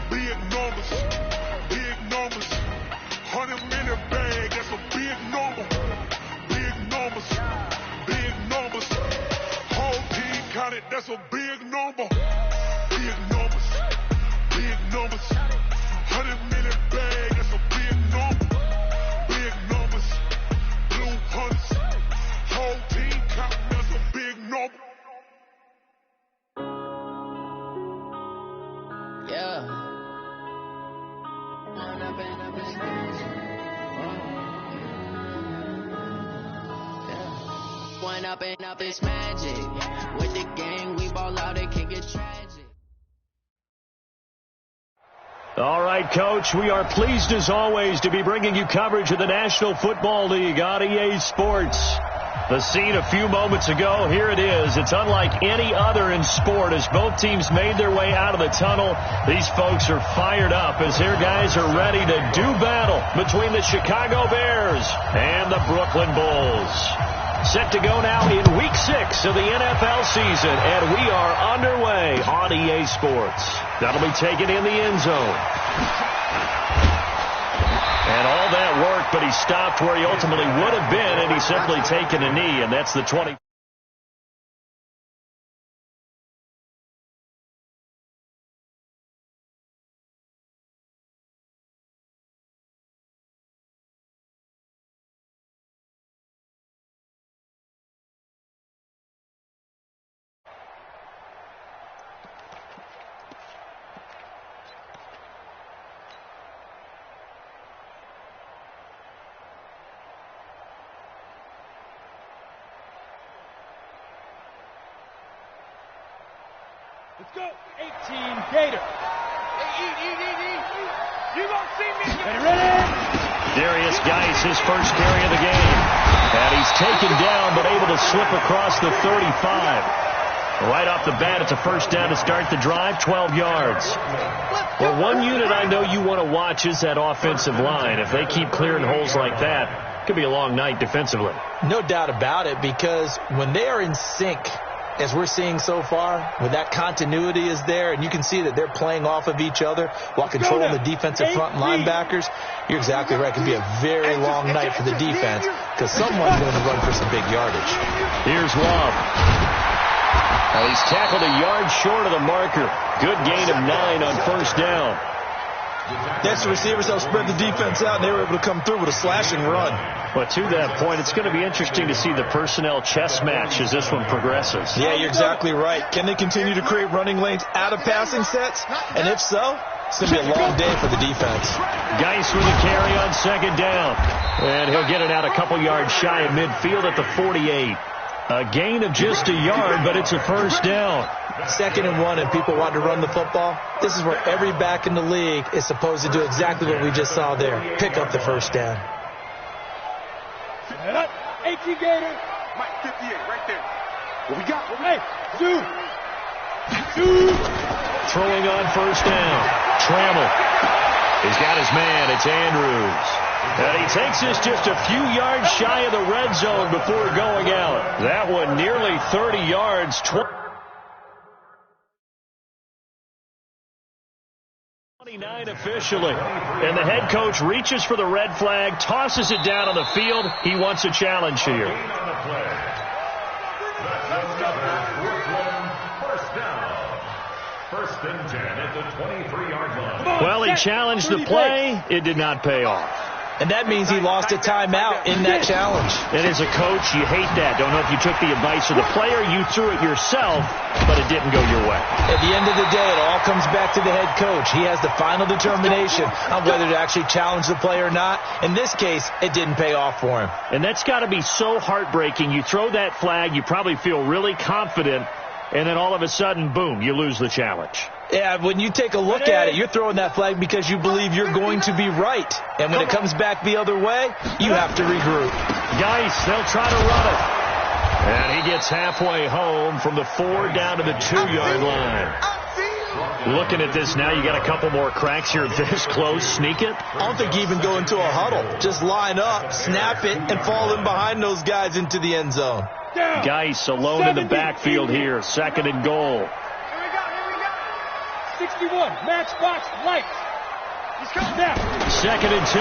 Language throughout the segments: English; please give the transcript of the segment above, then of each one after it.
Big numbers, big numbers. 100 million bag, that's a big number. Big numbers, big numbers. Whole team counted, that's a big number. Big numbers, big numbers. 100 million bag, that's a big number. Big numbers, blue hunters. Whole team counting, that's a big number. Yeah. One up and up is magic. With the gang, we ball out, it can get tragic. All right, Coach, we are pleased as always to be bringing you coverage of the National Football League on EA Sports. The scene a few moments ago, here it is. It's unlike any other in sport as both teams made their way out of the tunnel. These folks are fired up as their guys are ready to do battle between the Chicago Bears and the Brooklyn Bulls. Set to go now in Week 6 of the NFL season, and we are underway on EA Sports. That'll be taken in the end zone. And all that work, but he stopped where he ultimately would have been, and he's simply taken a knee, and that's the 20. Let's go. 18, Gator. Eat. You gonna see me? Ready? Darius Geis, his first carry of the game. And he's taken down, but able to slip across the 35. Right off the bat, it's a first down to start the drive, 12 yards. Well, one unit I know you want to watch is that offensive line. If they keep clearing holes like that, it could be a long night defensively. No doubt about it, because when they are in sync, as we're seeing so far, when that continuity is there, and you can see that they're playing off of each other while controlling the defensive front linebackers, you're exactly right. It could be a very long night for the defense because someone's going to run for some big yardage. Here's Love. Well, he's tackled a yard short of the marker. Good gain of 9 on first down. Next, the receivers helped spread the defense out, and they were able to come through with a slashing run. But to that point, it's going to be interesting to see the personnel chess match as this one progresses. Yeah, you're exactly right. Can they continue to create running lanes out of passing sets? And if so, it's going to be a long day for the defense. Geis with a carry on second down. And he'll get it out a couple yards shy of midfield at the 48. A gain of just a yard, but it's a first down. 2nd and 1, and people want to run the football. This is where every back in the league is supposed to do exactly what we just saw there. Pick up the first down. 18 Gator. Mike 58 right there. What we got? Hey, Zoo. Throwing on first down. Trammell. He's got his man. It's Andrews. And he takes this just a few yards shy of the red zone before going out. That one nearly 30 yards. 29 officially. And the head coach reaches for the red flag, tosses it down on the field. He wants a challenge here. First and 10 at the 23-yard line. Well, he challenged the play. It did not pay off. And that means he lost a timeout in that challenge. And as a coach, you hate that. Don't know if you took the advice of the player. You threw it yourself, but it didn't go your way. At the end of the day, it all comes back to the head coach. He has the final determination on whether to actually challenge the play or not. In this case, it didn't pay off for him. And that's got to be so heartbreaking. You throw that flag, you probably feel really confident, and then all of a sudden, boom, you lose the challenge. Yeah, when you take a look at it, you're throwing that flag because you believe you're going to be right. And when it comes back the other way, you have to regroup. Geis, they'll try to run it. And he gets halfway home from the 4 down to the 2-yard line. Looking at this now, you got a couple more cracks here this close. Sneak it? I don't think even go into a huddle. Just line up, snap it, and fall in behind those guys into the end zone. Geis alone in the backfield here. 2nd and goal. 61, matchbox lights. He's coming now. 2nd and 2.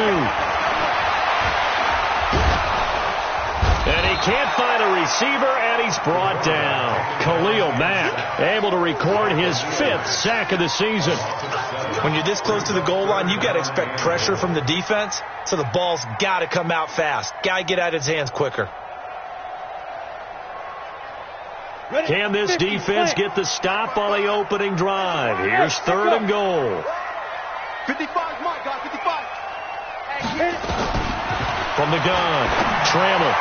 And he can't find a receiver, and he's brought down. Khalil Mack able to record his 5th sack of the season. When you're this close to the goal line, you got to expect pressure from the defense, so the ball's got to come out fast. Got to get out of his hands quicker. Can this defense get the stop on the opening drive? Here's 3rd and goal. 55, my God, 55. From the gun, Trammell.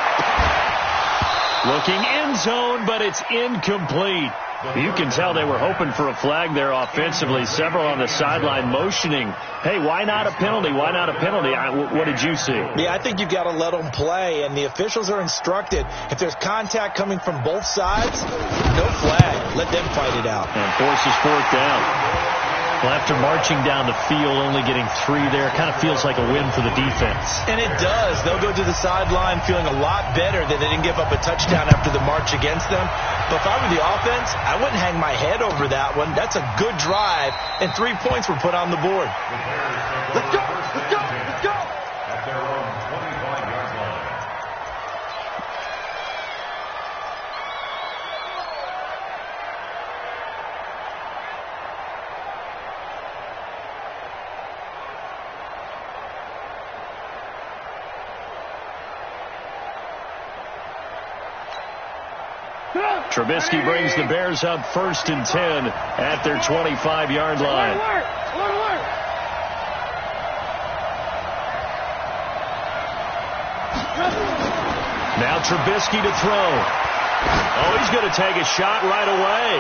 Looking end zone, but it's incomplete. You can tell they were hoping for a flag there offensively. Several on the sideline motioning, hey, why not a penalty? Why not a penalty? What did you see? Yeah, I think you've got to let them play, and the officials are instructed. If there's contact coming from both sides, no flag. Let them fight it out. And forces 4th down. Well, after marching down the field, only getting 3 there, kind of feels like a win for the defense. And it does. They'll go to the sideline feeling a lot better that they didn't give up a touchdown after the march against them. But if I were the offense, I wouldn't hang my head over that one. That's a good drive, and 3 points were put on the board. Let's go, let's go, let's go. At their own 25-yard line. Trubisky brings the Bears up 1st and 10 at their 25-yard line. Now Trubisky to throw. Oh, he's going to take a shot right away.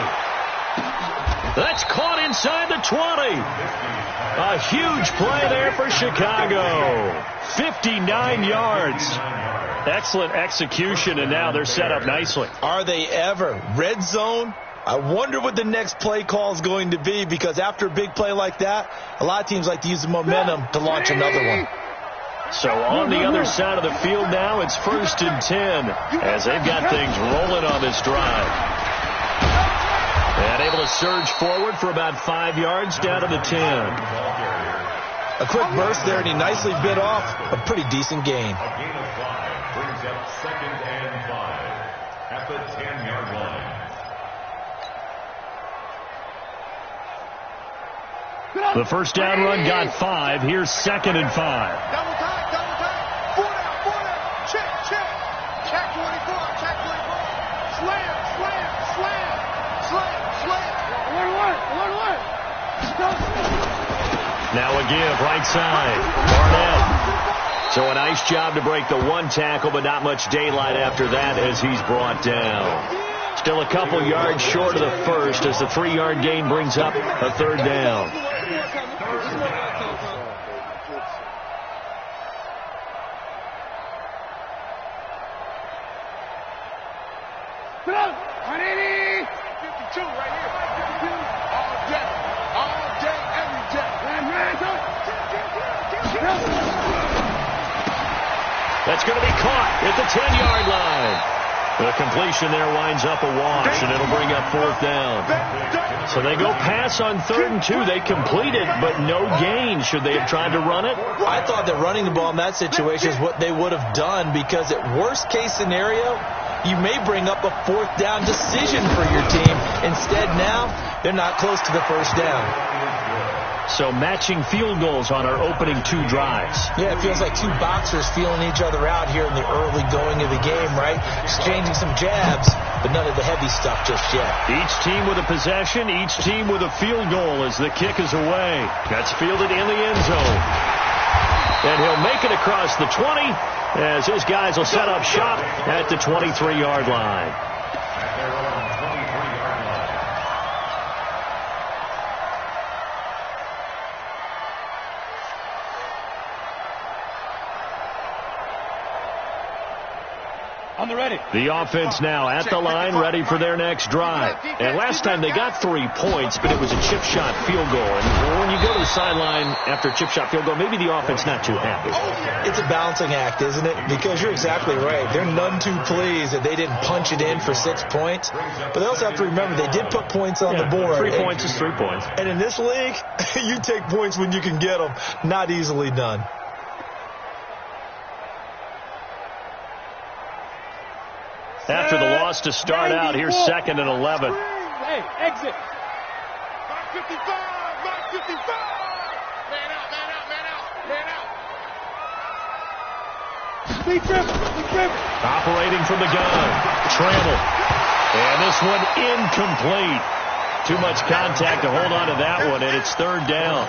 That's caught inside the 20. A huge play there for Chicago. 59 yards. Excellent execution, and now they're set up nicely. Are they ever? Red zone? I wonder what the next play call is going to be, because after a big play like that, a lot of teams like to use the momentum to launch another one. So on the other side of the field now, it's 1st and 10 as they've got things rolling on this drive. And able to surge forward for about 5 yards down to the 10. A quick burst there, and he nicely bit off a pretty decent gain. A gain of 5 brings up 2nd and 5 at the 10-yard line. The first down run got 5. Here's 2nd and 5. Double time, double time. 4 down. Check, check. Check 24, check 24. Slam, slam, slam. Slam, slam. Alert. Now a give, right side. Barnett. So a nice job to break the 1 tackle, but not much daylight after that as he's brought down. Still a couple yards short of the first as the 3-yard gain brings up a 3rd down. That's going to be caught at the 10-yard line. The completion there winds up a wash, and it'll bring up 4th down. So they go pass on 3rd and 2. They complete it, but no gain. Should they have tried to run it? I thought that running the ball in that situation is what they would have done, because at worst-case scenario, you may bring up a 4th down decision for your team. Instead, now, they're not close to the 1st down. So matching field goals on our opening 2 drives. Yeah, it feels like 2 boxers feeling each other out here in the early going of the game, right? Exchanging some jabs, but none of the heavy stuff just yet. Each team with a possession, each team with a field goal as the kick is away. That's fielded in the end zone. And he'll make it across the 20 as his guys will set up shop at the 23-yard line. At their own 23-yard line. On the ready. The offense now at the line, ready for their next drive. And last time they got 3 points, but it was a chip shot field goal. And when you go to the sideline after a chip shot field goal, maybe the offense not too happy. It's a balancing act, isn't it? Because you're exactly right. They're none too pleased that they didn't punch it in for 6 points. But they also have to remember they did put points on the board. 3 points is 3 points. And in this league, you take points when you can get them. Not easily done. After the loss to start out, here's 2nd and 11. Hey, exit. 55, 55. Man out, man out, man out, man out. Big dribble. Operating from the gun. Trammell. And this one incomplete. Too much contact to hold on to that one, and it's 3rd down.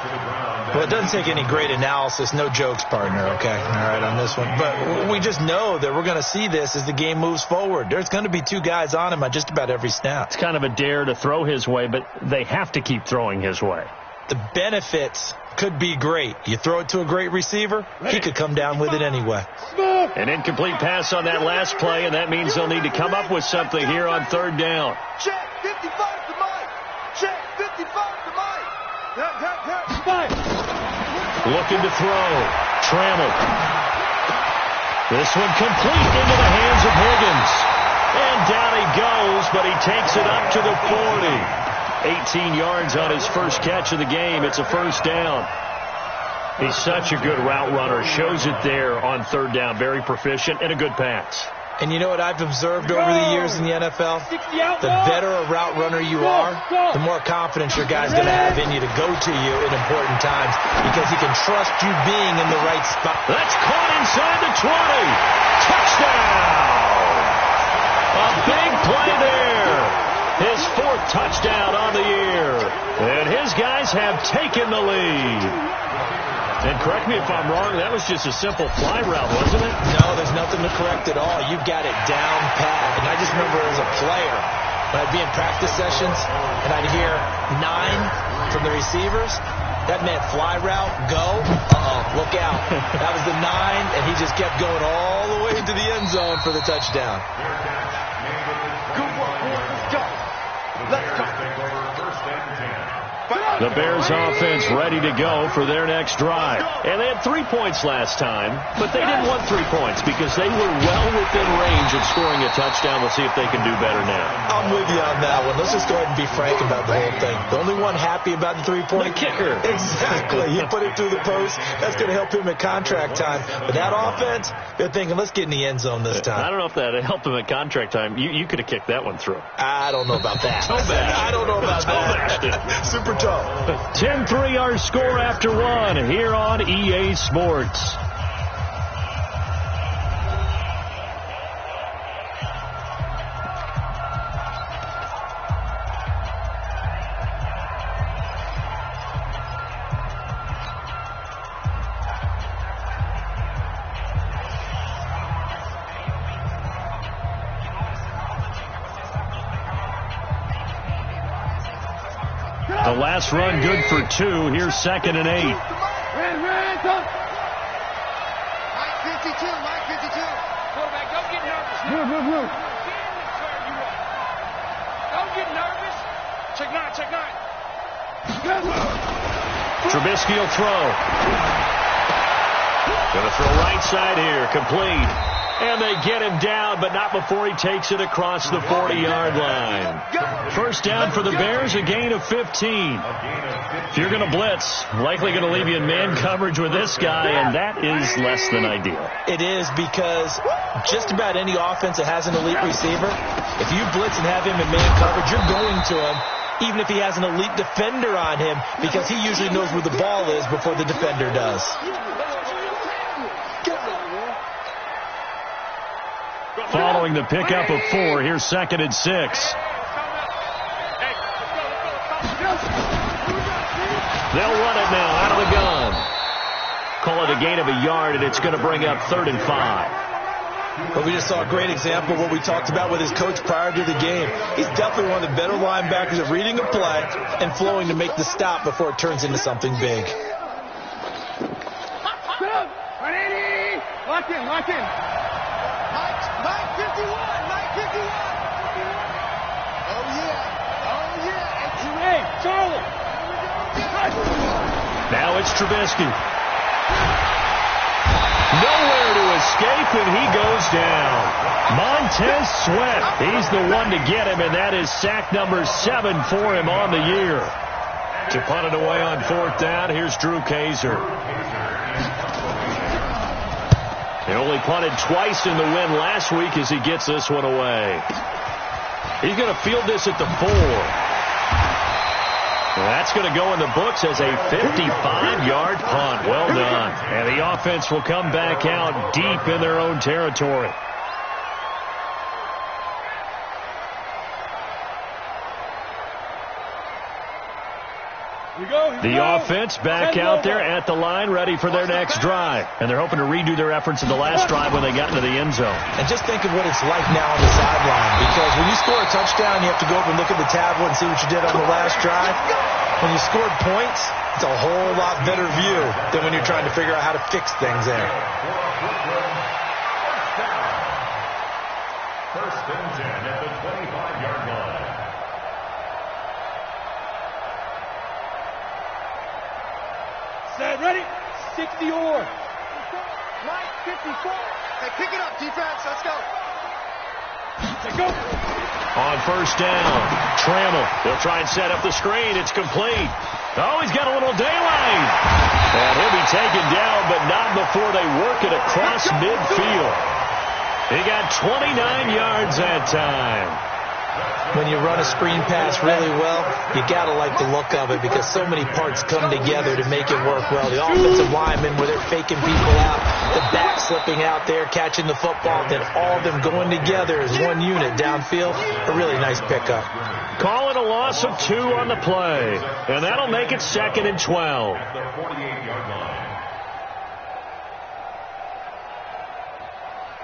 Well, it doesn't take any great analysis. No jokes, partner, okay? All right, on this one. But we just know that we're going to see this as the game moves forward. There's going to be 2 guys on him on just about every snap. It's kind of a dare to throw his way, but they have to keep throwing his way. The benefits could be great. You throw it to a great receiver, he could come down with it anyway. An incomplete pass on that last play, and that means they'll need to come up with something here on 3rd down. Check, 55 to Mike. Check, 55 to Mike. Looking to throw. Trammell. This one complete into the hands of Higgins. And down he goes, but he takes it up to the 40. 18 yards on his first catch of the game. It's a 1st down. He's such a good route runner. Shows it there on 3rd down. Very proficient and a good pass. And you know what I've observed over the years in the NFL? The better a route runner you are, the more confidence your guy's going to have in you to go to you in important times because he can trust you being in the right spot. That's caught inside the 20. Touchdown! A big play there. His 4th touchdown on the year. And his guys have taken the lead. And correct me if I'm wrong, that was just a simple fly route, wasn't it? No, there's nothing to correct at all. You've got it down pat. And I just remember as a player, when I'd be in practice sessions and I'd hear 9 from the receivers, that meant fly route, go, look out. That was the 9, and he just kept going all the way to the end zone for the touchdown. Good work, boys. Let's go. The Bears offense ready to go for their next drive. And they had 3 points last time, but they didn't want 3 points because they were well within range of scoring a touchdown. We'll see if they can do better now. I'm with you on that one. Let's just go ahead and be frank about the whole thing. The only one happy about the 3-point kicker. Exactly. He put it through the post. That's going to help him at contract time. But that offense, they're thinking, let's get in the end zone this time. I don't know if that helped him at contract time. You could have kicked that one through. I don't know about that. I don't know about that. Super tough. 10-3 our score after 1 here on EA Sports. The last run good for 2. Here's 2nd and 8. Mike 52, Mike 52. Quarterback, don't get nervous. Move. Don't get nervous. Check 9. Trubisky will throw. Going to throw right side here. Complete. And they get him down, but not before he takes it across the 40-yard line. 1st down for the Bears, a gain of 15. If you're going to blitz, likely going to leave you in man coverage with this guy, and that is less than ideal. It is because just about any offense that has an elite receiver, if you blitz and have him in man coverage, you're going to him, even if he has an elite defender on him, because he usually knows where the ball is before the defender does. Following the pickup of 4, here's 2nd and 6. They'll run it now out of the gun. Call it a gain of a yard, and it's going to bring up 3rd and 5. But we just saw a great example of what we talked about with his coach prior to the game. He's definitely one of the better linebackers at reading a play and flowing to make the stop before it turns into something big. Lock in. Oh, yeah. Hey, Charlie. Now it's Trubisky. Nowhere to escape, and he goes down. Montez Sweat, he's the one to get him, and that is sack number 7 for him on the year. To punt it away on 4th down, here's Drew Kaiser. He only punted twice in the win last week as he gets this one away. He's going to field this at the 4. That's going to go in the books as a 55-yard punt. Well done. And the offense will come back out deep in their own territory. The offense back out there at the line, ready for their next drive. And they're hoping to redo their efforts in the last drive when they got into the end zone. And just think of what it's like now on the sideline. Because when you score a touchdown, you have to go over and look at the tablet and see what you did on the last drive. When you scored points, it's a whole lot better view than when you're trying to figure out how to fix things there. First and 10 at the 25-yard line. Set, ready? 60 or. 9:54. Hey, pick it up, defense. Let's go. Let's go. On first down, Trammell. They'll try and set up the screen. It's complete. Oh, he's got a little daylight. And he'll be taken down, but not before they work it across midfield. He got 29 yards that time. When you run a screen pass really well, you got to like the look of it because so many parts come together to make it work well. The offensive linemen, where they're faking people out, the back slipping out there, catching the football, then all of them going together as one unit downfield. A really nice pickup. Call it a loss of 2 on the play, and that'll make it 2nd and 12. The 48-yard line.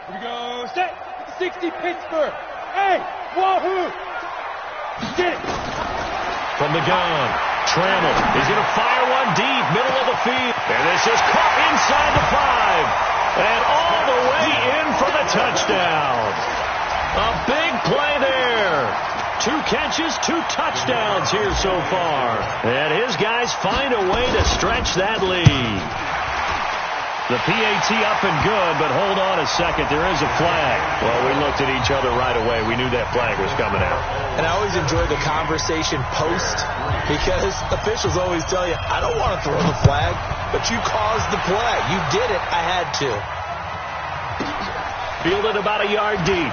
Here we go. Set. 60 Pittsburgh. Hey, wahoo. Get it. From the gun, Trammell is going to fire one deep, middle of the field. And this is caught inside the 5. And all the way in for the touchdown. A big play there. 2 catches, 2 touchdowns here so far. And his guys find a way to stretch that lead. The PAT up and good, but hold on a second. There is a flag. Well, we looked at each other right away. We knew that flag was coming out. And I always enjoy the conversation post because officials always tell you, I don't want to throw the flag, but you caused the play. You did it. I had to. Fielded about a yard deep.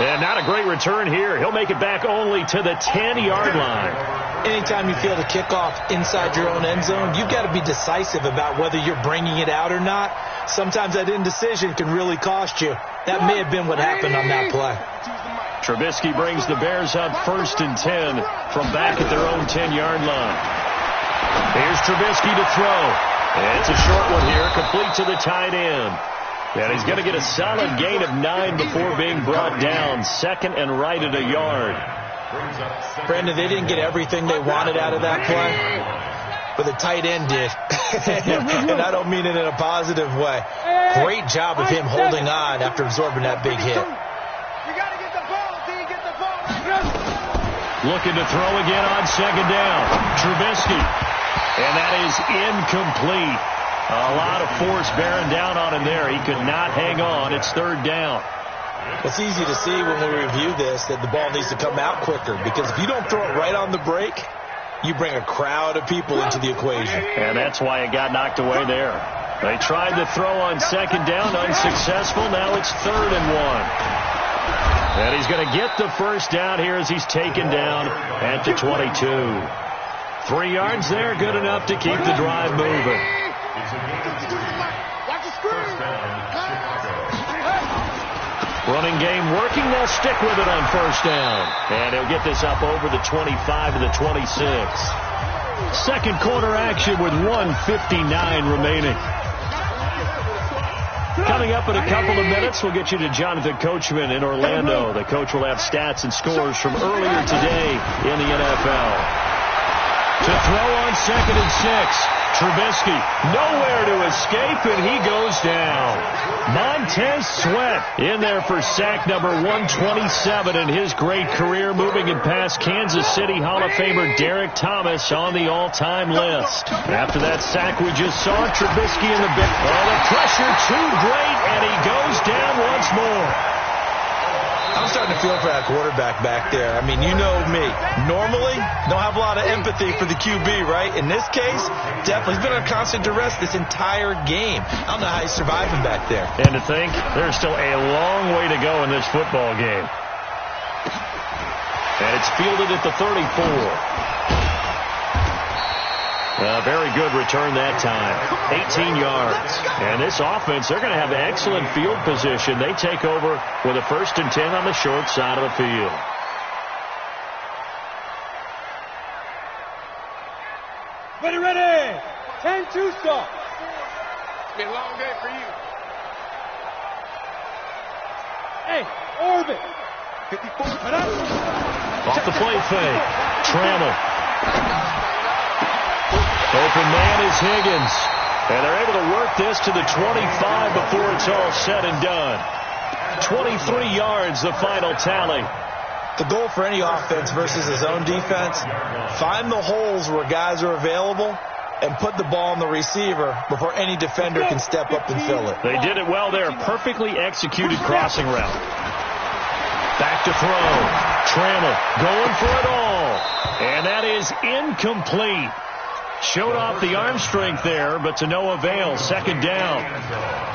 And not a great return here. He'll make it back only to the 10-yard line. Anytime you field a kickoff inside your own end zone, you've got to be decisive about whether you're bringing it out or not. Sometimes that indecision can really cost you. That may have been what happened on that play. Trubisky brings the Bears up 1st and 10 from back at their own 10-yard line. Here's Trubisky to throw. It's a short one here, complete to the tight end. And he's going to get a solid gain of 9 before being brought down. 2nd and right at a yard. Brandon, they didn't get everything they wanted out of that play, but the tight end did. And I don't mean it in a positive way. Great job of him holding on after absorbing that big hit. You got to get the ball, D. Get the ball. Looking to throw again on 2nd down. Trubisky. And that is incomplete. A lot of force bearing down on him there. He could not hang on. It's 3rd down. It's easy to see when we review this that the ball needs to come out quicker because if you don't throw it right on the break, you bring a crowd of people into the equation. And that's why it got knocked away there. They tried to throw on 2nd down, unsuccessful. Now it's 3rd and 1. And he's going to get the first down here as he's taken down at the 22. 3 yards there, good enough to keep the drive moving. Running game working. They'll stick with it on 1st down. And he'll get this up over the 25 to the 26. Second quarter action with 1:59 remaining. Coming up in a couple of minutes, we'll get you to Jonathan Coachman in Orlando. The coach will have stats and scores from earlier today in the NFL. To throw on 2nd and 6. Trubisky, nowhere to escape, and he goes down. Montez Sweat in there for sack number 127 in his great career, moving it past Kansas City Hall of Famer Derek Thomas on the all-time list. After that sack we just saw, Trubisky in the big. Oh, the pressure too great, and he goes down once more. I'm starting to feel for that quarterback back there. I mean, you know me. Normally, don't have a lot of empathy for the QB, right? In this case, definitely. He's been on constant duress this entire game. I don't know how he's surviving back there. And to think, there's still a long way to go in this football game. And it's fielded at the 34. A very good return that time. 18 yards. And this offense, they're going to have excellent field position. They take over with a 1st and 10 on the short side of the field. Ready. 10-2 stop. It's been a long day for you. Hey, orbit. 54. Off the play fake. Trammell. Open man is Higgins. And they're able to work this to the 25 before it's all said and done. 23 yards, the final tally. The goal for any offense versus his own defense, find the holes where guys are available and put the ball on the receiver before any defender can step up and fill it. They did it well there. Perfectly executed crossing route. Back to throw. Trammell going for it all. And that is incomplete. Showed off the arm strength there, but to no avail. 2nd down.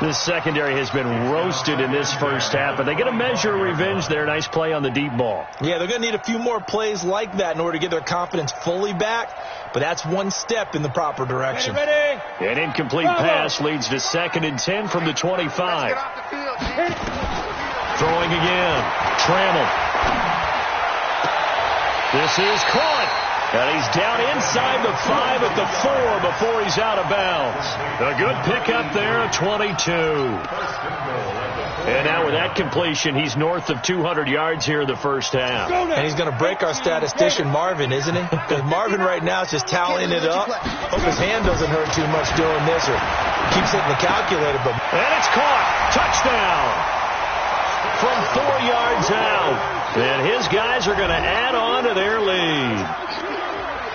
This secondary has been roasted in this first half, but they get a measure of revenge there. Nice play on the deep ball. Yeah, they're going to need a few more plays like that in order to get their confidence fully back, but that's one step in the proper direction. Ready. An incomplete pass leads to 2nd and 10 from the 25. Throwing again. Trammell. This is caught. And he's down inside the 5 at the 4 before he's out of bounds. A good pickup there at 22. And now with that completion, he's north of 200 yards here in the first half. And he's going to break our statistician Marvin, isn't he? Because Marvin right now is just tallying it up. Hope his hand doesn't hurt too much doing this or keeps hitting the calculator. But and it's caught. Touchdown. From 4 yards out. And his guys are going to add on to their lead.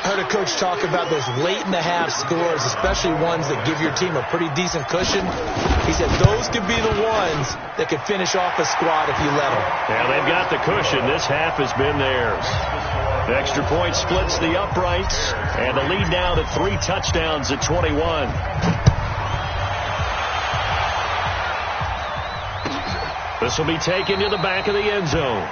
I heard a coach talk about those late-in-the-half scores, especially ones that give your team a pretty decent cushion. He said those could be the ones that could finish off a squad if you let them. Yeah, they've got the cushion. This half has been theirs. The extra point splits the uprights, and the lead now to 3 touchdowns at 21. This will be taken to the back of the end zone.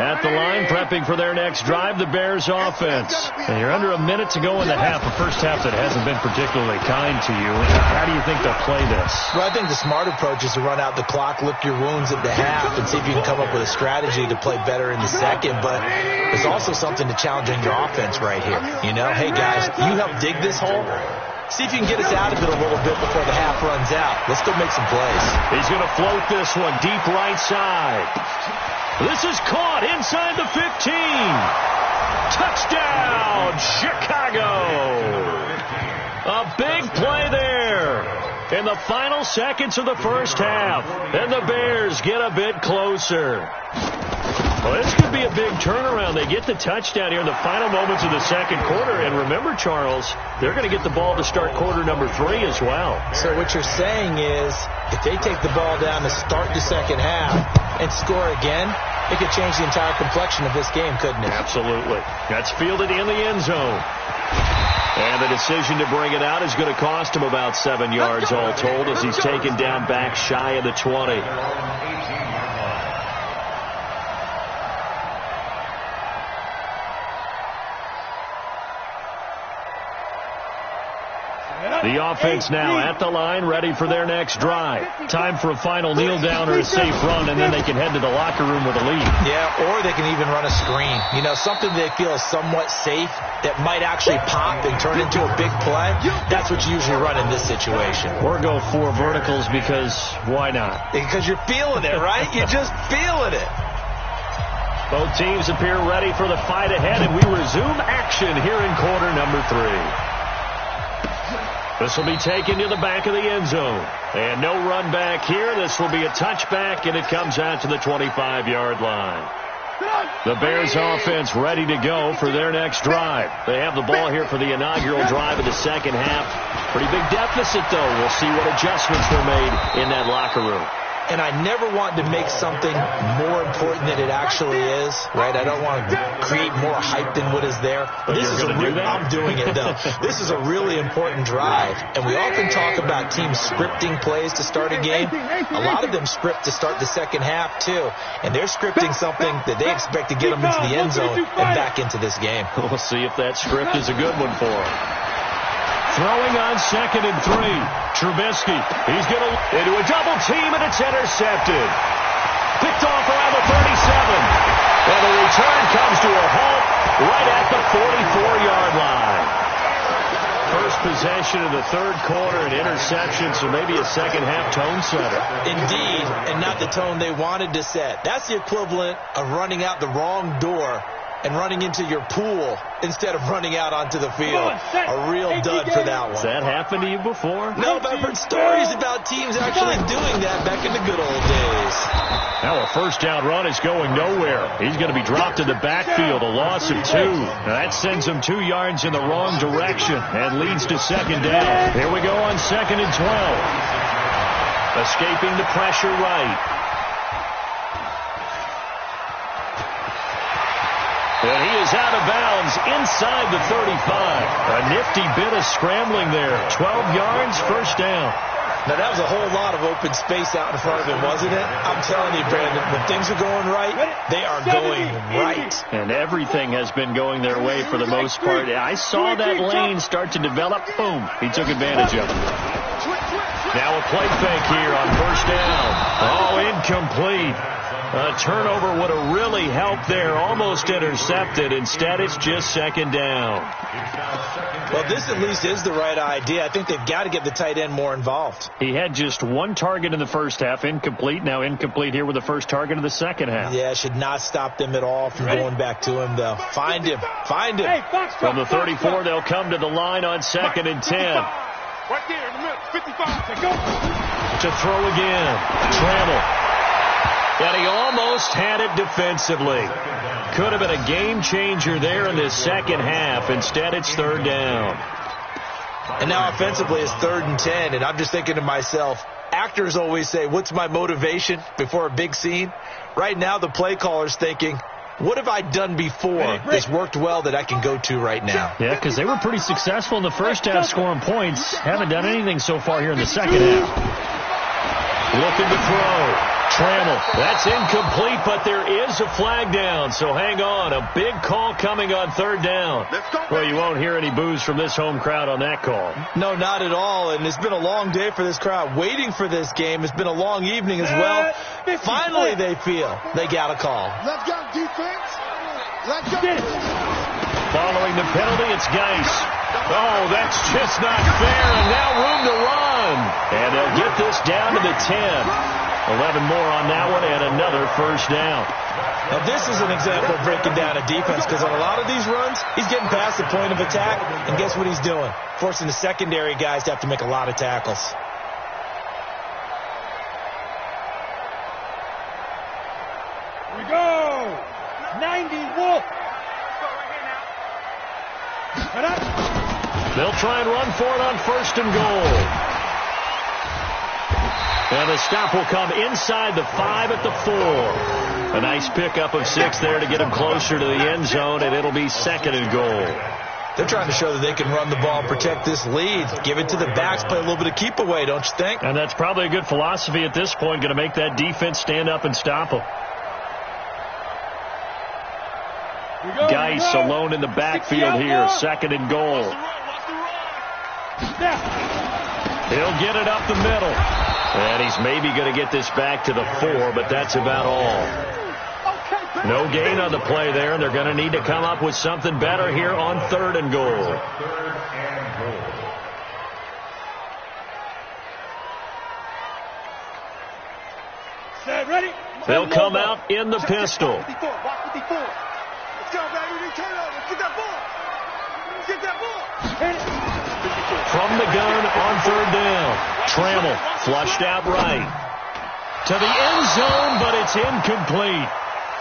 At the line, prepping for their next drive, the Bears offense. And you're under a minute to go in the half, a first half that hasn't been particularly kind to you. How do you think they'll play this? Well, I think the smart approach is to run out the clock, lick your wounds at the half, and see if you can come up with a strategy to play better in the second. But there's also something to challenge on your offense right here. You know, hey, guys, you help dig this hole. See if you can get us out of it a little bit before the half runs out. Let's go make some plays. He's going to float this one deep right side. This is caught inside the 15. Touchdown, Chicago. A big play there in the final seconds of the first half. And the Bears get a bit closer. Well, this could be a big turnaround. They get the touchdown here in the final moments of the second quarter. And remember, Charles, they're going to get the ball to start quarter number 3 as well. So what you're saying is if they take the ball down to start the second half and score again, it could change the entire complexion of this game, couldn't it? Absolutely. That's fielded in the end zone. And the decision to bring it out is going to cost him about 7 yards all told as he's taken down back shy of the 20. The offense now at the line, ready for their next drive. Time for a final kneel down or a safe run, and then they can head to the locker room with a lead. Yeah, or they can even run a screen. You know, something they feel is somewhat safe that might actually pop and turn into a big play. That's what you usually run in this situation. Or go 4 verticals because why not? Because you're feeling it, right? You're just feeling it. Both teams appear ready for the fight ahead, and we resume action here in quarter number 3. This will be taken to the back of the end zone. And no run back here. This will be a touchback, and it comes out to the 25-yard line. The Bears offense ready to go for their next drive. They have the ball here for the inaugural drive of the second half. Pretty big deficit, though. We'll see what adjustments were made in that locker room. And I never want to make something more important than it actually is, right? I don't want to create more hype than what is there. But this is I'm doing it, though. This is a really important drive. And we often talk about teams scripting plays to start a game. A lot of them script to start the second half, too. And they're scripting something that they expect to get them into the end zone and back into this game. We'll see if that script is a good one for them. Throwing on 2nd and 3. Trubisky, he's going to into a double team, and it's intercepted. Picked off around the 37. And the return comes to a halt right at the 44-yard line. First possession of the third quarter, an interception, so maybe a second-half tone setter. Indeed, and not the tone they wanted to set. That's the equivalent of running out the wrong door and running into your pool instead of running out onto the field. A real dud for that one. Has that happened to you before? No, but I've heard stories about teams actually doing that back in the good old days. Now a first down run is going nowhere. He's going to be dropped in the backfield, a loss of 2. Now that sends him 2 yards in the wrong direction and leads to second down. Here we go on 2nd and 12. Escaping the pressure right. And he is out of bounds inside the 35. A nifty bit of scrambling there. 12 yards, first down. Now, that was a whole lot of open space out in front of him, wasn't it? I'm telling you, Brandon, when things are going right, they are going right. And everything has been going their way for the most part. I saw that lane start to develop. Boom. He took advantage of it. Now a play fake here on first down. Oh, incomplete. A turnover would have really helped there. Almost intercepted. Instead, it's just second down. Well, this at least is the right idea. I think they've got to get the tight end more involved. He had just 1 target in the first half. Incomplete. Now incomplete here with the first target of the second half. Yeah, should not stop them at all from going back to him, though. Find him. Find him. From the 34, they'll come to the line on 2nd and 10. Right there in the middle. 55. Go. To throw again. Trammell. And he almost had it defensively. Could have been a game changer there in this second half. Instead, it's third down. And now offensively, it's 3rd and 10. And I'm just thinking to myself, actors always say, what's my motivation before a big scene? Right now, the play caller's thinking, what have I done before that's worked well that I can go to right now? Yeah, because they were pretty successful in the first half scoring points. Haven't done anything so far here in the second half. Looking to throw. Trammell. That's incomplete, but there is a flag down, so hang on. A big call coming on third down. Well, you won't hear any boos from this home crowd on that call. No, not at all, and it's been a long day for this crowd waiting for this game. It's been a long evening as well. Finally, they feel they got a call. Let's go, defense. Let's go. Following the penalty, it's Geis. Oh, that's just not fair, and now room to run. And they'll get this down to the 10. 11 more on that one, and another first down. Now, this is an example of breaking down a defense, because on a lot of these runs, he's getting past the point of attack, and guess what he's doing? Forcing the secondary guys to have to make a lot of tackles. Here we go. 90 Wolf. They'll try and run for it on 1st and goal. And the stop will come inside the 5 at the 4. A nice pickup of 6 there to get him closer to the end zone, and it'll be 2nd and goal. They're trying to show that they can run the ball and protect this lead. Give it to the backs, play a little bit of keep away, don't you think? And that's probably a good philosophy at this point, going to make that defense stand up and stop them. Geis alone in the backfield here, 2nd and goal. He'll get it up the middle. And he's maybe going to get this back to the 4, but that's about all. No gain on the play there, and they're going to need to come up with something better here on 3rd and goal. Ready? They'll come out in the pistol. Watch 54. Let's go, baby. Turn over. Let's get that ball. Let's get that ball. From the gun on 3rd down. Trammell flushed out right. To the end zone, but it's incomplete.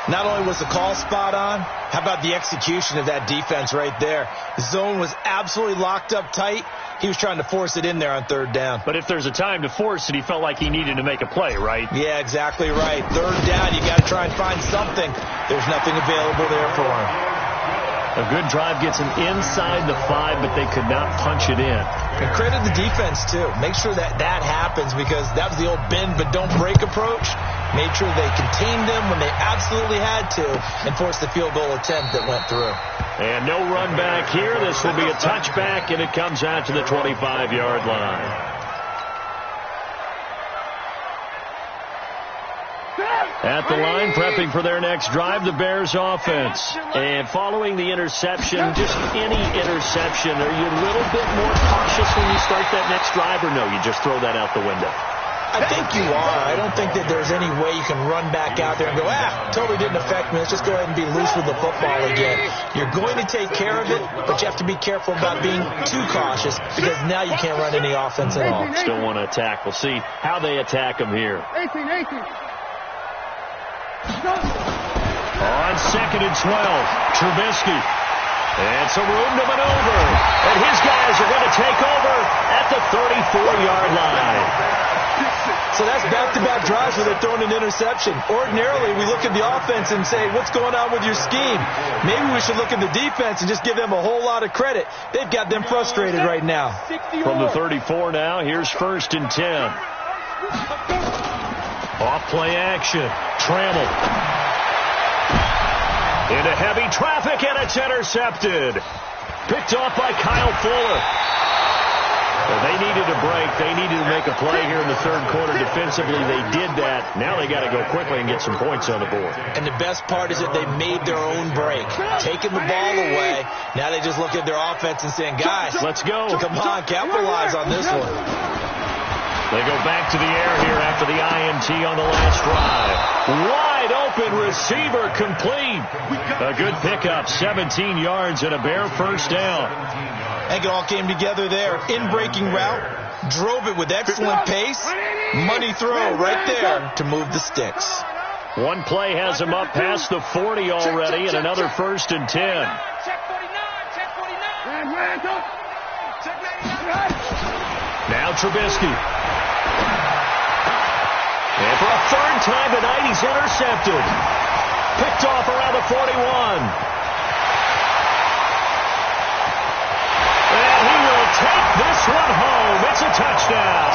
Not only was the call spot on, how about the execution of that defense right there? The zone was absolutely locked up tight. He was trying to force it in there on 3rd down. But if there's a time to force it, he felt like he needed to make a play, right? Yeah, exactly right. 3rd down, you got to try and find something. There's nothing available there for him. A good drive gets him inside the 5, but they could not punch it in. And credit the defense, too. Make sure that happens, because that was the old bend but don't break approach. Made sure they contained them when they absolutely had to and forced the field goal attempt that went through. And no run back here. This will be a touchback, and it comes out to the 25-yard line. At the line, prepping for their next drive, the Bears offense. And following the interception, just any interception, are you a little bit more cautious when you start that next drive, or no, you just throw that out the window? I think you are. I don't think that there's any way you can run back out there and go, totally didn't affect me. Let's just go ahead and be loose with the football again. You're going to take care of it, but you have to be careful about being too cautious, because now you can't run any offense at all. Still want to attack. We'll see how they attack them here. 18. On 2nd and 12, Trubisky. And some room to maneuver. And his guys are going to take over at the 34-yard line. So that's back-to-back drives where they're throwing an interception. Ordinarily, we look at the offense and say, what's going on with your scheme? Maybe we should look at the defense and just give them a whole lot of credit. They've got them frustrated right now. From the 34 now, here's 1st and 10. Off play action. Trammell. Into heavy traffic, and it's intercepted. Picked off by Kyle Fuller. Well, they needed a break. They needed to make a play here in the 3rd quarter defensively. They did that. Now they got to go quickly and get some points on the board. And the best part is that they made their own break. Taking the ball away. Now they just look at their offense and saying, guys, let's go. Come on, capitalize on this one. They go back to the air here after the INT on the last drive. Wide open receiver complete. A good pickup, 17 yards and a Bear 1st down. I think it all came together there. In-breaking route. Drove it with excellent pace. Money throw right there to move the sticks. One play has him up past the 40 already, and another 1st and 10. Check 49. Now Trubisky. And for a 3rd time tonight, he's intercepted. Picked off around the 41. And he will take this one home. It's a touchdown.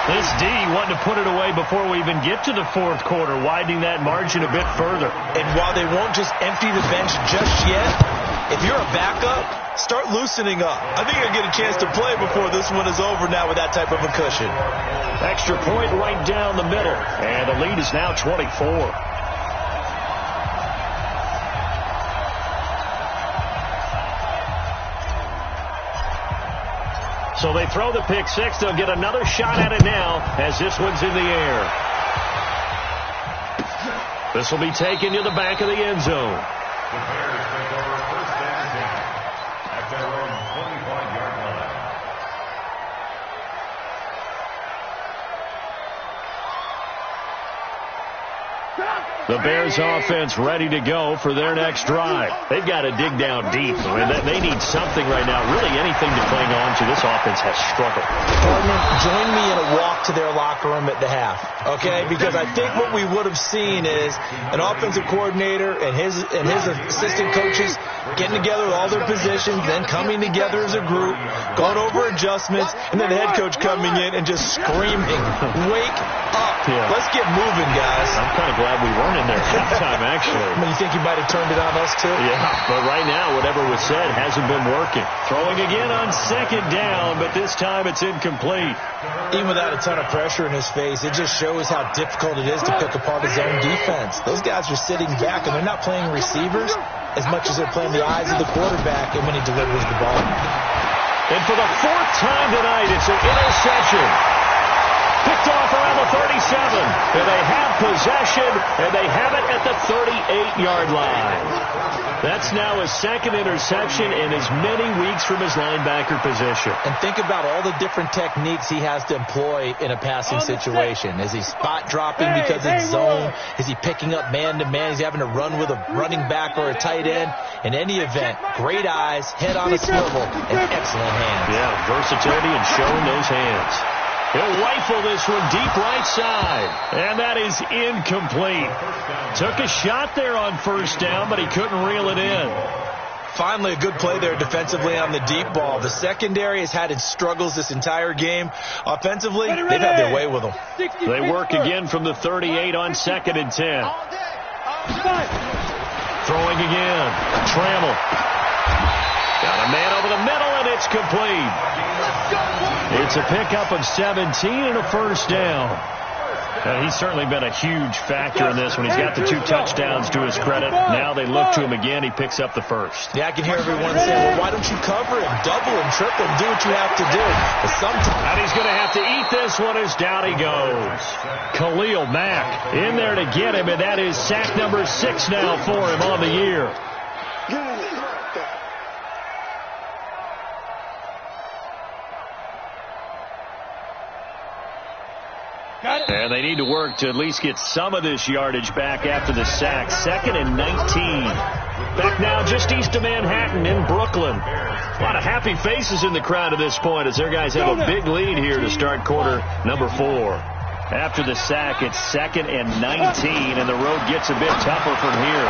This D wanted to put it away before we even get to the 4th quarter, widening that margin a bit further. And while they won't just empty the bench just yet, if you're a backup, start loosening up. I think you'll get a chance to play before this one is over now with that type of a cushion. Extra point right down the middle. And the lead is now 24. So they throw the pick 6. They'll get another shot at it now as this one's in the air. This will be taken to the back of the end zone. The Bears take over 1st and 10 at their own 25-yard line. The Bears offense ready to go for their next drive. They've got to dig down deep. I mean, they need something right now, really anything to cling on to. This offense has struggled. Partner, join me in a walk to their locker room at the half, okay? Because I think what we would have seen is an offensive coordinator and his assistant coaches getting together with all their positions, then coming together as a group, going over adjustments, and then the head coach coming in and just screaming, wake up. Yeah. Let's get moving, guys. I'm kind of glad we we weren't in there at halftime, actually. You think he might have turned it on us, too? Yeah, but right now, whatever was said hasn't been working. Throwing again on second down, but this time it's incomplete. Even without a ton of pressure in his face, it just shows how difficult it is to pick apart his own defense. Those guys are sitting back, and they're not playing receivers as much as they're playing the eyes of the quarterback and when he delivers the ball. And for the fourth time tonight, it's an interception. Picked off around the 37. And they have possession, and they have it at the 38-yard line. That's now his second interception in as many weeks from his linebacker position. And think about all the different techniques he has to employ in a passing situation. Is he spot dropping because it's zone? Is he picking up man-to-man? Is he having to run with a running back or a tight end? In any event, great eyes, head on a swivel, and excellent hands. Yeah, versatility and showing those hands. He'll rifle this one deep right side. And that is incomplete. Took a shot there on first down, but he couldn't reel it in. Finally, a good play there defensively on the deep ball. The secondary has had its struggles this entire game. Offensively, they've had their way with them. They work again from the 38 on 2nd and 10. Throwing again. Trammell. Got a man over the middle, and it's complete. It's a pickup of 17 and a first down. He's certainly been a huge factor in this one. He's got the 2 touchdowns to his credit. Now they look to him again. He picks up the first. Yeah, I can hear everyone saying, well, why don't you cover him, double him, triple him, do what you have to do. But sometimes... And he's going to have to eat this one as down he goes. Khalil Mack in there to get him, and that is sack number 6 now for him on the year. And they need to work to at least get some of this yardage back after the sack. 2nd and 19. Back now just east of Manhattan in Brooklyn. A lot of happy faces in the crowd at this point as their guys have a big lead here to start quarter number 4. After the sack, it's 2nd and 19, and the road gets a bit tougher from here.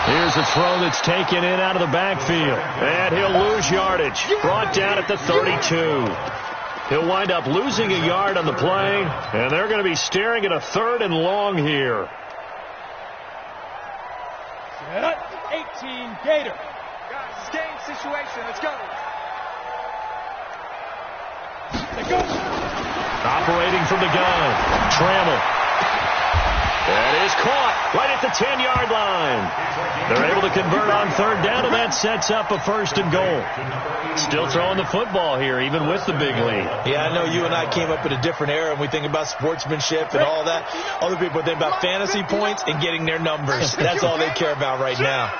Here's a throw that's taken in out of the backfield. And he'll lose yardage. Brought down at the 32. He'll wind up losing a yard on the play, and they're going to be staring at a 3rd and long here. 18 Gator. Guys, game situation. Let's go. Let's go. Operating from the gun. Trammell. That is caught right at the 10-yard line. They're able to convert on 3rd down, and that sets up a 1st and goal. Still throwing the football here, even with the big lead. Yeah, I know you and I came up in a different era, and we think about sportsmanship and all that. Other people think about fantasy points and getting their numbers. That's all they care about right now.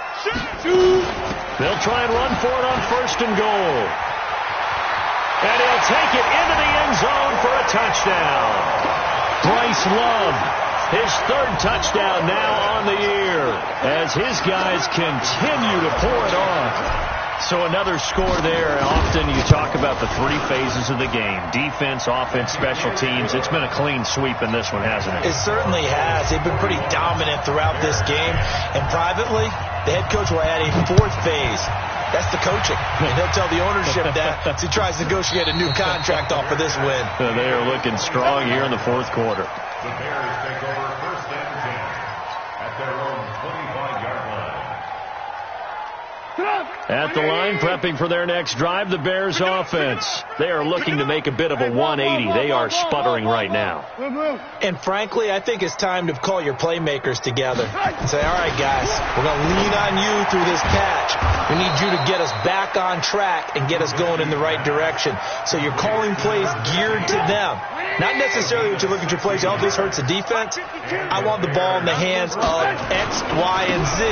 They'll try and run for it on 1st and goal. And he'll take it into the end zone for a touchdown. Bryce Love. His 3rd touchdown now on the year as his guys continue to pour it on. So another score there. Often you talk about the 3 phases of the game. Defense, offense, special teams. It's been a clean sweep in this one, hasn't it? It certainly has. They've been pretty dominant throughout this game. And privately, the head coach will add a 4th phase. That's the coaching. And he'll tell the ownership that as he tries to negotiate a new contract off of this win. They are looking strong here in the 4th quarter. The Bears take over 1st and 10 at their own 25-yard line. At the line, prepping for their next drive, the Bears offense. They are looking to make a bit of a 180. They are sputtering right now. And frankly, I think it's time to call your playmakers together and say, all right, guys, we're going to lean on you through this patch. We need you to get us back on track and get us going in the right direction. So you're calling plays geared to them. Not necessarily that you look at your plays, oh, this hurts the defense. I want the ball in the hands of X, Y, and Z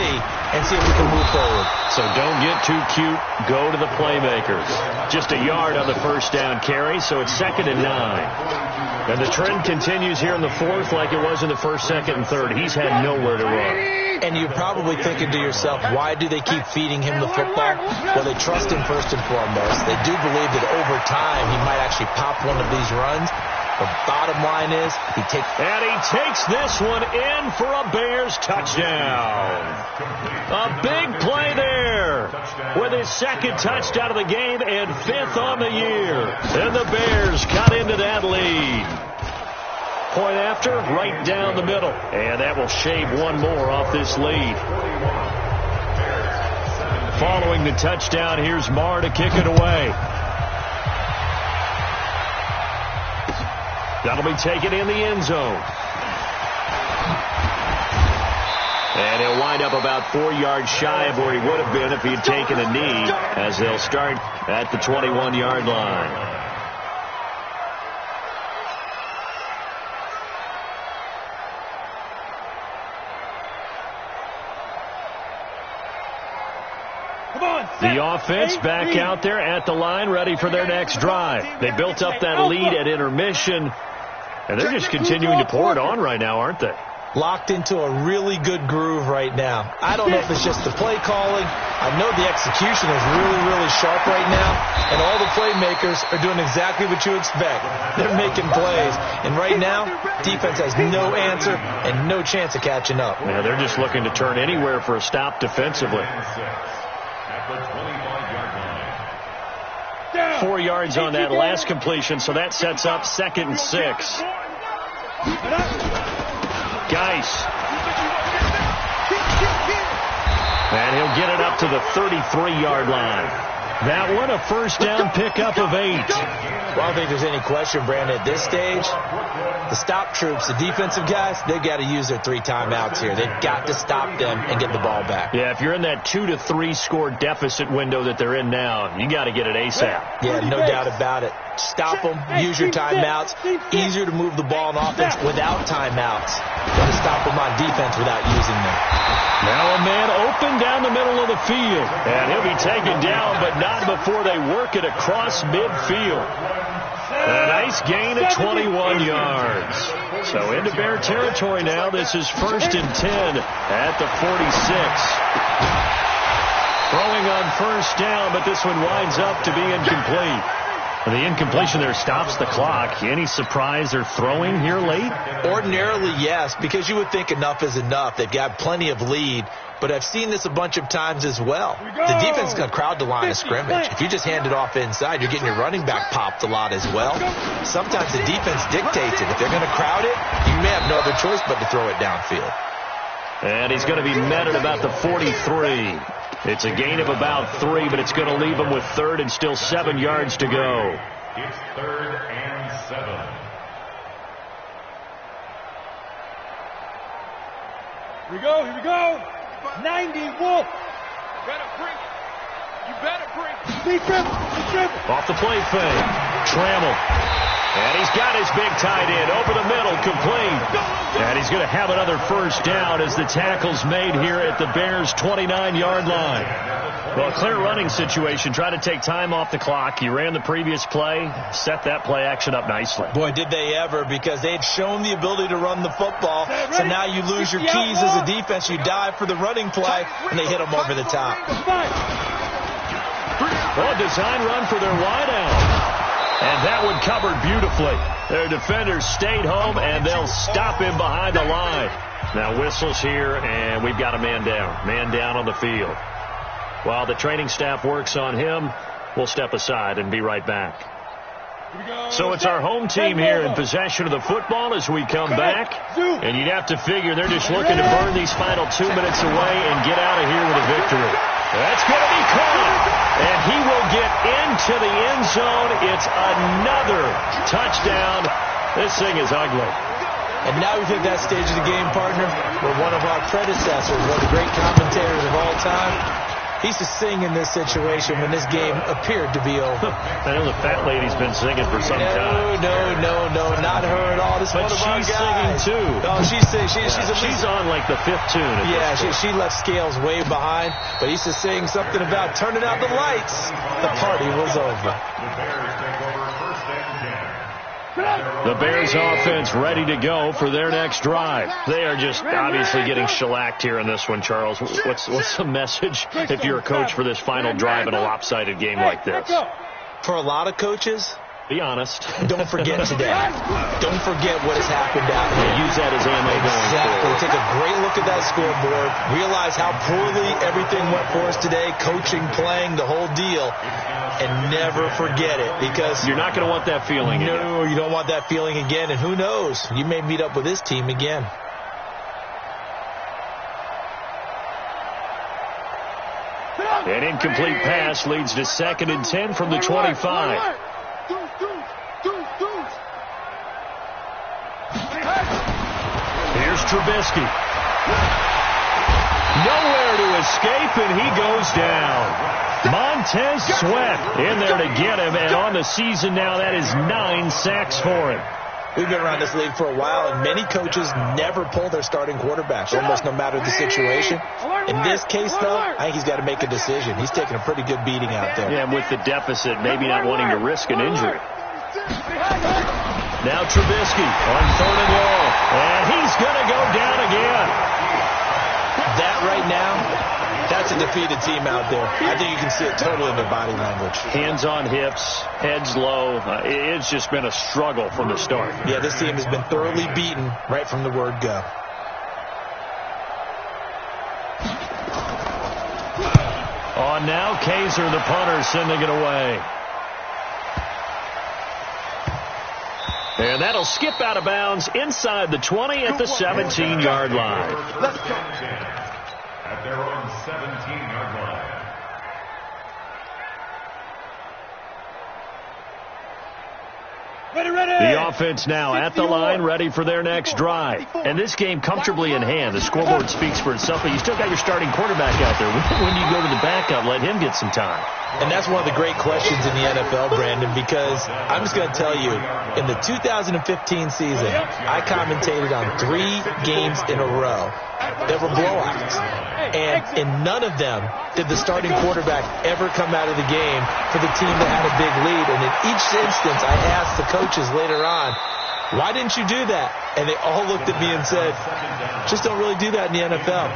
and see if we can move forward. So don't get too cute. Go to the playmakers. Just a yard on the 1st down carry, so it's 2nd and 9. And the trend continues here in the 4th like it was in the 1st, 2nd, and 3rd. He's had nowhere to run. And you're probably thinking to yourself, why do they keep feeding him the football? Well, they trust him first and foremost. They do believe that over time he might actually pop one of these runs. The bottom line is he takes this one in for a Bears touchdown. A big play there with his 2nd touchdown of the game and 5th on the year. And the Bears cut into that lead. point after, right down the middle. And that will shave one more off this lead. Following the touchdown, here's Marr to kick it away. That'll be taken in the end zone. And he'll wind up about 4 yards shy of where he would have been if he'd taken a knee, as they'll start at the 21-yard line. The offense back out there at the line, ready for their next drive. They built up that lead at intermission, and they're just continuing to pour it on right now, aren't they? Locked into a really good groove right now. I don't know if it's just the play calling. I know the execution is really, really sharp right now, and all the playmakers are doing exactly what you expect. They're making plays, and right now, defense has no answer and no chance of catching up. Yeah, they're just looking to turn anywhere for a stop defensively. 4 yards on that last completion, so that sets up 2nd and 6. Geis. And he'll get it up to the 33-yard line. That one a first down pickup of 8. Well, I don't think there's any question, Brandon, at this stage, the stop troops, the defensive guys, they've got to use their 3 timeouts here. They've got to stop them and get the ball back. Yeah, if you're in that 2 to 3 score deficit window that they're in now, you got to get it ASAP. Yeah, no doubt about it. Stop them, use your timeouts. Easier to move the ball on offense without timeouts than to stop them on defense without using them. Now a man open down the middle of the field. And he'll be taken down, but not before they work it across midfield. A nice gain of 21 yards. So into Bear territory now. This is 1st and 10 at the 46. Throwing on first down, but this one winds up to be incomplete. The incompletion there stops the clock. Any surprise they're throwing here late? Ordinarily, yes, because you would think enough is enough. They've got plenty of lead, but I've seen this a bunch of times as well. The defense is going to crowd the line of scrimmage. If you just hand it off inside, you're getting your running back popped a lot as well. Sometimes the defense dictates it. If they're going to crowd it, you may have no other choice but to throw it downfield. And he's going to be met at about the 43. It's a gain of about 3, but it's going to leave him with 3rd and still 7 yards to go. It's 3rd and 7. Here we go, here we go. 90, Wolf. Better bring it. You better bring it. Be triple. Off the play fake. Trammell. And he's got his big tight end over the middle, complete. And he's going to have another first down as the tackle's made here at the Bears' 29-yard line. Well, a clear running situation. Try to take time off the clock. He ran the previous play, set that play action up nicely. Boy, did they ever, because they had shown the ability to run the football. So now you lose your keys as a defense. You dive for the running play, and they hit them over the top. Well, a design run for their wideout. And that one covered beautifully. Their defenders stayed home, and they'll stop him behind the line. Now whistles here, and we've got a man down. Man down on the field. While the training staff works on him, we'll step aside and be right back. So it's our home team here in possession of the football as we come back. And you'd have to figure they're just looking to burn these final 2 minutes away and get out of here with a victory. That's going to be caught. And he will get into the end zone. It's another touchdown. This thing is ugly. And now we've hit that stage of the game, partner, where one of our predecessors, one of the great commentators of all time, he used to sing in this situation when this game appeared to be over. I know the fat lady's been singing for some time. No, not her at all. This but one of our she's guys. Singing too. Oh, she's singing. She's on like the 5th tune. Yeah, she left Scales way behind, but he used to sing something about turning out the lights. The party was over. The Bears offense ready to go for their next drive. They are just obviously getting shellacked here in this one, Charles. What's the message if you're a coach for this final drive in a lopsided game like this? For a lot of coaches, Be honest. Don't forget today. Don't forget what has happened out here. Use that as ammo going forward. Take a great look at that scoreboard. Realize how poorly everything went for us today. Coaching, playing, the whole deal. And never forget it, because you're not going to want that feeling again. No, you don't want that feeling again. And who knows? You may meet up with this team again. An incomplete pass leads to 2nd and 10 from the 25. Here's Trubisky. Nowhere to escape, and he goes down. Montez Sweat in there to get him, and on the season now, that is 9 sacks for him. We've been around this league for a while, and many coaches never pull their starting quarterbacks, almost no matter the situation. In this case, though, I think he's got to make a decision. He's taking a pretty good beating out there. Yeah, with the deficit, maybe not wanting to risk an injury. Now Trubisky on 3rd and long, and he's going to go down again. That right now, that's a defeated team out there. I think you can see it totally in their body language. Hands on hips, heads low. It's just been a struggle from the start. Yeah, this team has been thoroughly beaten right from the word go. On now, Kaiser, the punter, sending it away. And that'll skip out of bounds inside the 20 at the 17-yard line. Let's go. At their own 17-yard line. The offense now at the line, ready for their next drive. And this game comfortably in hand. The scoreboard speaks for itself, but you still got your starting quarterback out there. When you go to the backup, let him get some time. And that's one of the great questions in the NFL, Brandon, because I'm just going to tell you, in the 2015 season, I commentated on 3 games in a row that were blowouts. And in none of them did the starting quarterback ever come out of the game for the team that had a big lead. And in each instance, I asked the coaches later on, why didn't you do that? And they all looked at me and said, just don't really do that in the NFL.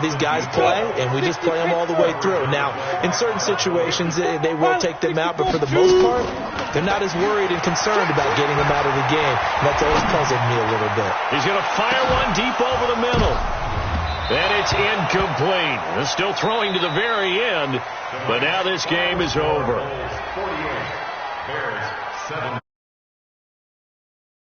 These guys play, and we just play them all the way through. Now, in certain situations, they will take them out, but for the most part, they're not as worried and concerned about getting them out of the game. And that's always puzzled me a little bit. He's going to fire one deep over the middle. And it's incomplete. They're still throwing to the very end, but now this game is over. Bears 7.